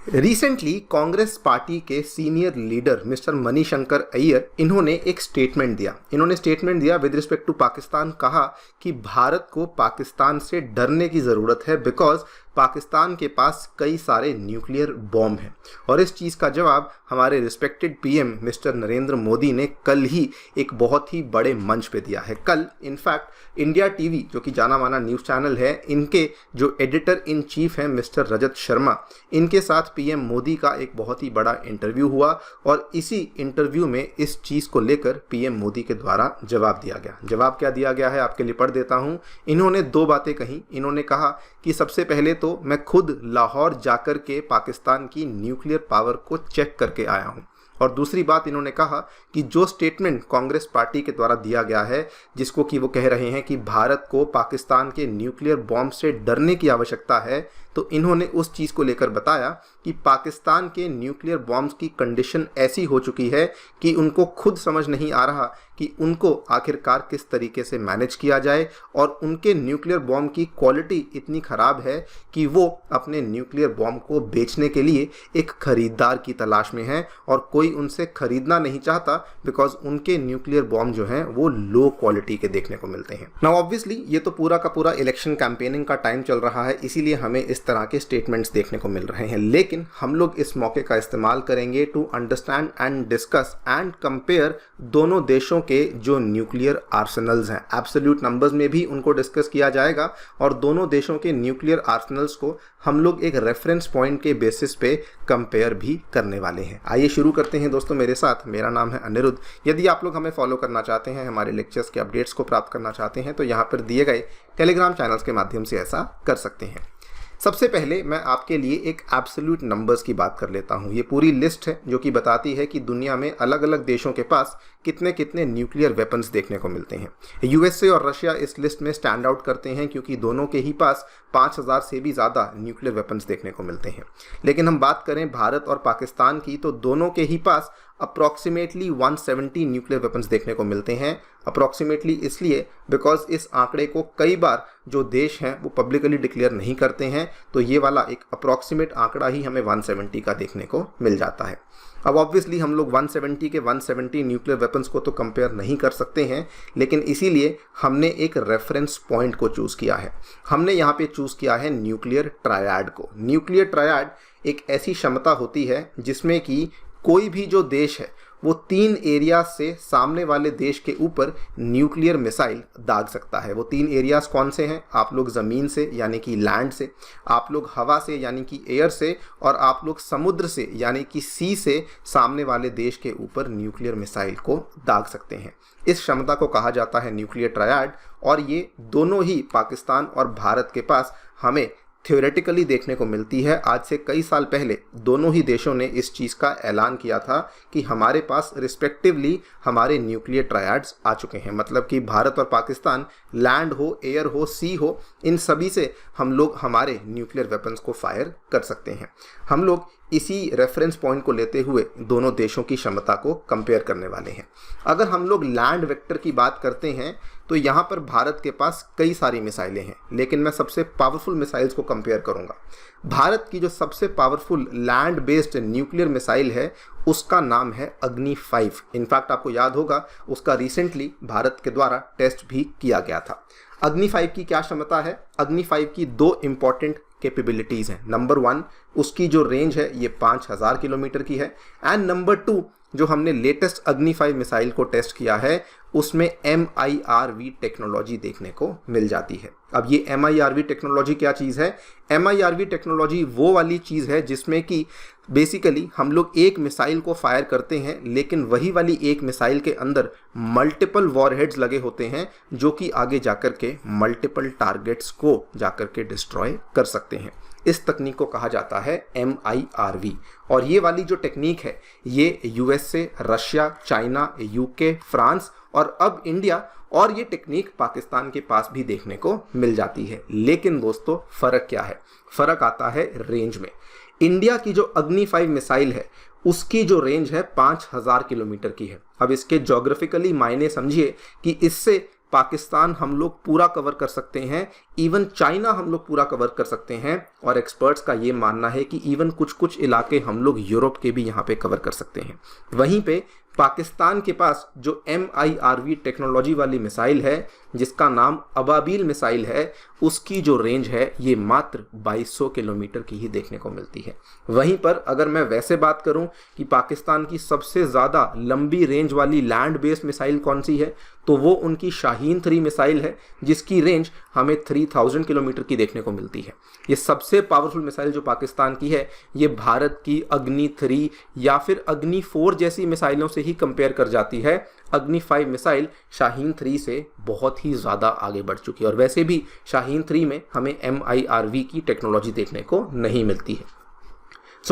Recently Congress party के senior leader mister Manishankar Iyer इन्होंने एक स्टेटमेंट दिया विद रिस्पेक्ट टू पाकिस्तान। कहा कि भारत को पाकिस्तान से डरने की ज़रूरत है बिकॉज पाकिस्तान के पास कई सारे न्यूक्लियर बॉम्ब हैं। और इस चीज़ का जवाब हमारे respected PM mister Narendra Modi ने कल ही एक बहुत ही बड़े मंच पे दिया है। कल इनफैक्ट इंडिया टीवी जो कि जाना माना न्यूज़ चैनल है, इनके जो एडिटर इन चीफ हैं मिस्टर रजत शर्मा, इनके साथ पीएम मोदी का एक बहुत ही बड़ा इंटरव्यू हुआ और इसी इंटरव्यू में इस चीज़ को लेकर पीएम मोदी के द्वारा जवाब दिया गया। जवाब क्या दिया गया है आपके लिए पढ़ देता हूँ। इन्होंने दो बातें कही। इन्होंने कहा कि सबसे पहले तो मैं खुद लाहौर जाकर के पाकिस्तान की न्यूक्लियर पावर को चेक करके आया हूं, और दूसरी बात इन्होंने कहा कि जो स्टेटमेंट कांग्रेस पार्टी के द्वारा दिया गया है, जिसको कि वो कह रहे हैं कि भारत को पाकिस्तान के न्यूक्लियर बॉम्ब से डरने की आवश्यकता है, तो इन्होंने उस चीज़ को लेकर बताया कि पाकिस्तान के न्यूक्लियर बॉम्ब्स की कंडीशन ऐसी हो चुकी है कि उनको खुद समझ नहीं आ रहा कि उनको आखिरकार किस तरीके से मैनेज किया जाए, और उनके न्यूक्लियर बॉम्ब की क्वालिटी इतनी ख़राब है कि वो अपने न्यूक्लियर बॉम्ब को बेचने के लिए एक ख़रीदार की तलाश में हैं और कोई उनसे ख़रीदना नहीं चाहता बिकॉज उनके न्यूक्लियर बॉम्ब जो हैं वो लो क्वालिटी के देखने को मिलते हैं। नाउ ऑब्वियसली ये तो पूरा का पूरा इलेक्शन कैंपेनिंग का टाइम चल रहा है, इसीलिए हमें इस तरह के स्टेटमेंट्स देखने को मिल रहे हैं, लेकिन हम लोग इस मौके का इस्तेमाल करेंगे to understand and discuss and compare दोनों देशों के जो न्यूक्लियर आर्सेनल्स हैं। एब्सोल्यूट नंबर्स में भी उनको डिस्कस किया जाएगा और दोनों देशों के न्यूक्लियर आर्सेनल्स को हम लोग एक रेफरेंस पॉइंट के बेसिस पे कंपेयर भी करने वाले हैं। आइए शुरू करते हैं दोस्तों मेरे साथ। मेरा नाम है अनिरुद्ध। यदि आप लोग हमें फॉलो करना चाहते हैं, हमारे लेक्चर्स के अपडेट्स को प्राप्त करना चाहते हैं, तो यहाँ पर दिए गए टेलीग्राम चैनल्स के माध्यम से ऐसा कर सकते हैं। सबसे पहले मैं आपके लिए एक एब्सोल्यूट नंबर्स की बात कर लेता हूँ। ये पूरी लिस्ट है जो कि बताती है कि दुनिया में अलग अलग देशों के पास कितने कितने न्यूक्लियर वेपन्स देखने को मिलते हैं। यूएसए और रशिया इस लिस्ट में स्टैंड आउट करते हैं क्योंकि दोनों के ही पास 5000 से भी ज़्यादा न्यूक्लियर वेपन्स देखने को मिलते हैं। लेकिन हम बात करें भारत और पाकिस्तान की, तो दोनों के ही पास अप्रॉक्सीमेटली 170 न्यूक्लियर वेपन्स देखने को मिलते हैं। अप्रॉक्सीमेटली इसलिए बिकॉज इस आंकड़े को कई बार जो देश हैं वो पब्लिकली डिक्लेयर नहीं करते हैं, तो ये वाला एक अप्रॉक्सीमेट आंकड़ा ही हमें 170 का देखने को मिल जाता है। अब ऑब्वियसली हम लोग 170 के 170 न्यूक्लियर वेपन्स को तो कंपेयर नहीं कर सकते हैं, लेकिन इसीलिए हमने एक रेफरेंस पॉइंट को चूज़ किया है। हमने यहाँ पे चूज़ किया है न्यूक्लियर ट्रायड को। न्यूक्लियर ट्रायड एक ऐसी क्षमता होती है जिसमें कि कोई भी जो देश है वो 3 एरिया से सामने वाले देश के ऊपर न्यूक्लियर मिसाइल दाग सकता है। वो 3 एरियाज कौन से हैं? आप लोग ज़मीन से यानी कि लैंड से, आप लोग हवा से यानी कि एयर से, और आप लोग समुद्र से यानी कि सी से सामने वाले देश के ऊपर न्यूक्लियर मिसाइल को दाग सकते हैं। इस क्षमता को कहा जाता है न्यूक्लियर ट्रायड, और ये दोनों ही पाकिस्तान और भारत के पास हमें थ्योरेटिकली देखने को मिलती है। आज से कई साल पहले दोनों ही देशों ने इस चीज़ का ऐलान किया था कि हमारे पास रिस्पेक्टिवली हमारे न्यूक्लियर ट्रायड्स आ चुके हैं। मतलब कि भारत और पाकिस्तान लैंड हो, एयर हो, सी हो, इन सभी से हम लोग हमारे न्यूक्लियर वेपन्स को फायर कर सकते हैं। हम लोग इसी रेफरेंस पॉइंट को लेते हुए दोनों देशों की क्षमता को कंपेयर करने वाले हैं। अगर हम लोग लैंड वेक्टर की बात करते हैं तो यहाँ पर भारत के पास कई सारी मिसाइलें हैं, लेकिन मैं सबसे पावरफुल मिसाइल्स को कंपेयर करूँगा। भारत की जो सबसे powerful land based nuclear missile है उसका नाम है अग्नि 5। इनफैक्ट आपको याद होगा उसका रिसेंटली भारत के द्वारा टेस्ट भी किया गया था। अग्नि 5 की क्या क्षमता है? अग्नि 5 की 2 इंपॉर्टेंट कैपेबिलिटीज़ हैं। नंबर 1, उसकी जो रेंज है ये 5000 किलोमीटर की है, एंड नंबर 2, जो हमने लेटेस्ट अग्नि 5 मिसाइल को टेस्ट किया है उसमें MIRV टेक्नोलॉजी देखने को मिल जाती है। अब ये MIRV टेक्नोलॉजी क्या चीज़ है? MIRV टेक्नोलॉजी वो वाली चीज़ है जिसमें कि बेसिकली हम लोग एक मिसाइल को फायर करते हैं, लेकिन वही वाली एक मिसाइल के अंदर मल्टीपल वॉरहेड्स लगे होते हैं जो कि आगे जाकर के मल्टीपल टारगेट्स को जाकर के डिस्ट्रॉय कर सकते हैं। इस तकनीक को कहा जाता है MIRV, और ये वाली जो टेक्निक है ये USA, Russia, China, UK, France और अब इंडिया, और ये टेक्निक पाकिस्तान के पास भी देखने को मिल जाती है। लेकिन दोस्तों फ़र्क क्या है? फ़र्क आता है रेंज में। इंडिया की जो अग्नि 5 मिसाइल है उसकी जो रेंज है 5000 किलोमीटर की है। अब इसके ज्योग्राफिकली मायने समझिए कि इससे पाकिस्तान हम लोग पूरा कवर कर सकते हैं इवन चाइना हम लोग पूरा कवर कर सकते हैं, और एक्सपर्ट्स का ये मानना है कि इवन कुछ कुछ इलाके हम लोग यूरोप के भी यहाँ पे कवर कर सकते हैं। वहीं पे पाकिस्तान के पास जो MIRV टेक्नोलॉजी वाली मिसाइल है, जिसका नाम अबाबील मिसाइल है, उसकी जो रेंज है ये मात्र 2200 किलोमीटर की ही देखने को मिलती है। वहीं पर अगर मैं वैसे बात करूं कि पाकिस्तान की सबसे ज़्यादा लंबी रेंज वाली लैंड बेस्ड मिसाइल कौन सी है, तो वो उनकी शाहीन 3 मिसाइल है, जिसकी रेंज हमें 3000 किलोमीटर की देखने को मिलती है। ये सबसे पावरफुल मिसाइल जो पाकिस्तान की है, ये भारत की अग्नि 3 या फिर अग्नि 4 जैसी मिसाइलों से ही कंपेयर कर जाती है। अग्नि 5 मिसाइल शाहीन 3 से बहुत ही ज़्यादा आगे बढ़ चुकी है, और वैसे भी शाहीन 3 में हमें MIRV की टेक्नोलॉजी देखने को नहीं मिलती है।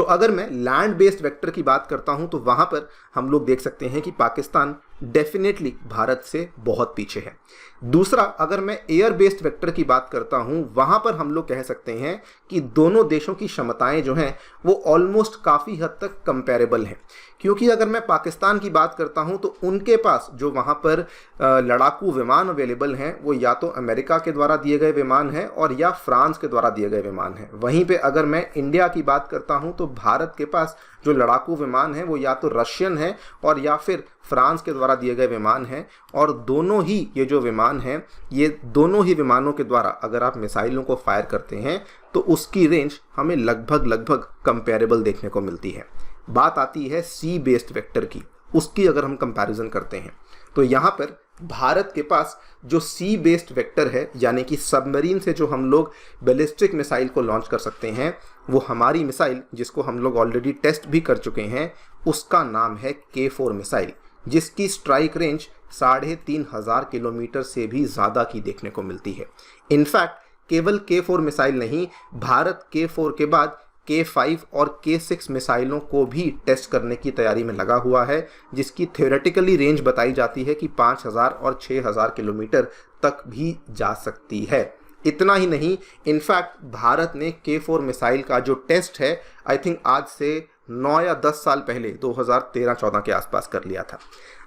अगर मैं लैंड बेस्ड वेक्टर की बात करता हूं तो वहां पर हम लोग देख सकते हैं कि पाकिस्तान डेफिनेटली भारत से बहुत पीछे है। दूसरा, अगर मैं एयर बेस्ड वेक्टर की बात करता हूं, वहां पर हम लोग कह सकते हैं कि दोनों देशों की क्षमताएं जो हैं वो ऑलमोस्ट काफ़ी हद तक कंपेरेबल हैं। क्योंकि अगर मैं पाकिस्तान की बात करता हूं तो उनके पास जो वहां पर लड़ाकू विमान अवेलेबल हैं वो या तो अमेरिका के द्वारा दिए गए विमान हैं और या फ्रांस के द्वारा दिए गए विमान हैं। वहीं पे अगर मैं इंडिया की बात करता हूं तो भारत के पास जो लड़ाकू विमान हैं वो या तो रशियन है और या फिर फ्रांस के द्वारा दिए गए विमान हैं, और दोनों ही ये जो विमान हैं, ये दोनों ही विमानों के द्वारा अगर आप मिसाइलों को फायर करते हैं तो उसकी रेंज हमें लगभग कंपेरेबल देखने को मिलती है। बात आती है सी बेस्ड वेक्टर की, उसकी अगर हम कंपैरिजन करते हैं तो यहाँ पर भारत के पास जो सी बेस्ड वेक्टर है, यानी कि सबमरीन से जो हम लोग बैलिस्टिक मिसाइल को लॉन्च कर सकते हैं, वो हमारी मिसाइल जिसको हम लोग ऑलरेडी टेस्ट भी कर चुके हैं, उसका नाम है K4 मिसाइल, जिसकी स्ट्राइक रेंज 3500 किलोमीटर से भी ज़्यादा की देखने को मिलती है। इनफैक्ट केवल K4 मिसाइल नहीं, भारत K4 के बाद K5 और K6 मिसाइलों को भी टेस्ट करने की तैयारी में लगा हुआ है, जिसकी थ्योरेटिकली रेंज बताई जाती है कि 5000 और 6000 किलोमीटर तक भी जा सकती है। इतना ही नहीं, इनफैक्ट भारत ने K4 मिसाइल का जो टेस्ट है, आई थिंक आज से 9 या 10 साल पहले 2013-14 के आसपास कर लिया था।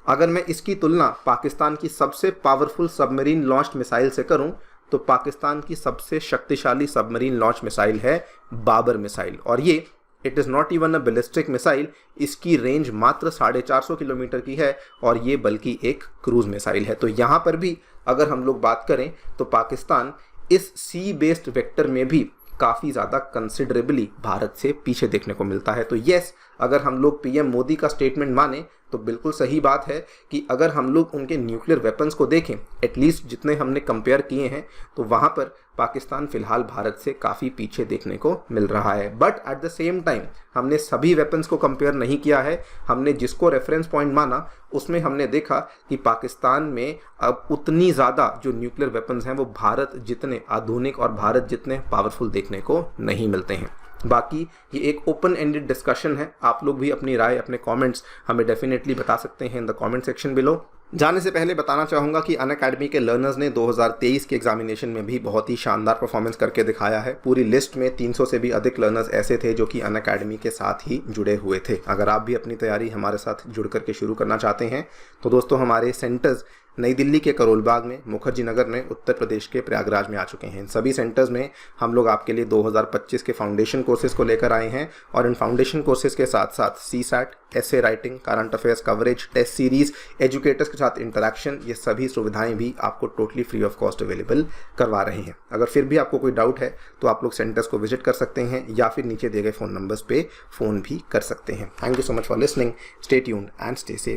अगर मैं इसकी तुलना पाकिस्तान की सबसे पावरफुल सबमरीन लॉन्च्ड मिसाइल से करूं तो पाकिस्तान की सबसे शक्तिशाली सबमरीन लॉन्च मिसाइल है बाबर मिसाइल, और ये it is not even a ballistic missile. इसकी रेंज मात्र 450 किलोमीटर की है, और ये बल्कि एक क्रूज मिसाइल है। तो यहाँ पर भी अगर हम लोग बात करें तो पाकिस्तान इस सी बेस्ड वेक्टर में भी काफ़ी ज़्यादा कंसिडरेबली भारत से पीछे देखने को मिलता है। तो यस, अगर हम लोग PM मोदी का स्टेटमेंट माने तो बिल्कुल सही बात है कि अगर हम लोग उनके न्यूक्लियर वेपन्स को देखें, एटलीस्ट जितने हमने कंपेयर किए हैं, तो वहाँ पर पाकिस्तान फ़िलहाल भारत से काफ़ी पीछे देखने को मिल रहा है। But at the same time हमने सभी वेपन्स को कंपेयर नहीं किया है। हमने जिसको रेफरेंस पॉइंट माना उसमें हमने देखा कि पाकिस्तान में अब उतनी ज़्यादा जो न्यूक्लियर वेपन्स हैं वो भारत जितने आधुनिक और भारत जितने पावरफुल देखने को नहीं मिलते हैं। बाकी ये एक ओपन एंडेड डिस्कशन है, आप लोग भी अपनी राय, अपने कमेंट्स हमें डेफिनेटली बता सकते हैं in the comment section below. जाने से पहले बताना चाहूँगा कि अनअकैडमी के लर्नर्स ने 2023 के एग्जामिनेशन में भी बहुत ही शानदार परफॉर्मेंस करके दिखाया है। पूरी लिस्ट में 300 से भी अधिक लर्नर्स ऐसे थे जो कि अनअकैडमी के साथ ही जुड़े हुए थे। अगर आप भी अपनी तैयारी हमारे साथ जुड़ करके शुरू करना चाहते हैं तो दोस्तों हमारे सेंटर्स नई दिल्ली के करोल बाग में, मुखर्जी नगर में, उत्तर प्रदेश के प्रयागराज में आ चुके हैं। इन सभी सेंटर्स में हम लोग आपके लिए 2025 के फाउंडेशन कोर्सेज को लेकर आए हैं, और इन फाउंडेशन कोर्सेज के साथ साथ CSAT, essay writing, current affairs coverage, test series, educators के साथ इंटरेक्शन, ये सभी सुविधाएं भी आपको totally free of cost available करवा रहे हैं। अगर फिर भी आपको कोई डाउट है तो आप लोग सेंटर्स को विजिट कर सकते हैं या फिर नीचे दिए गए फ़ोन नंबर्स पे फ़ोन भी कर सकते हैं। Thank you so much for listening, stay tuned and stay safe.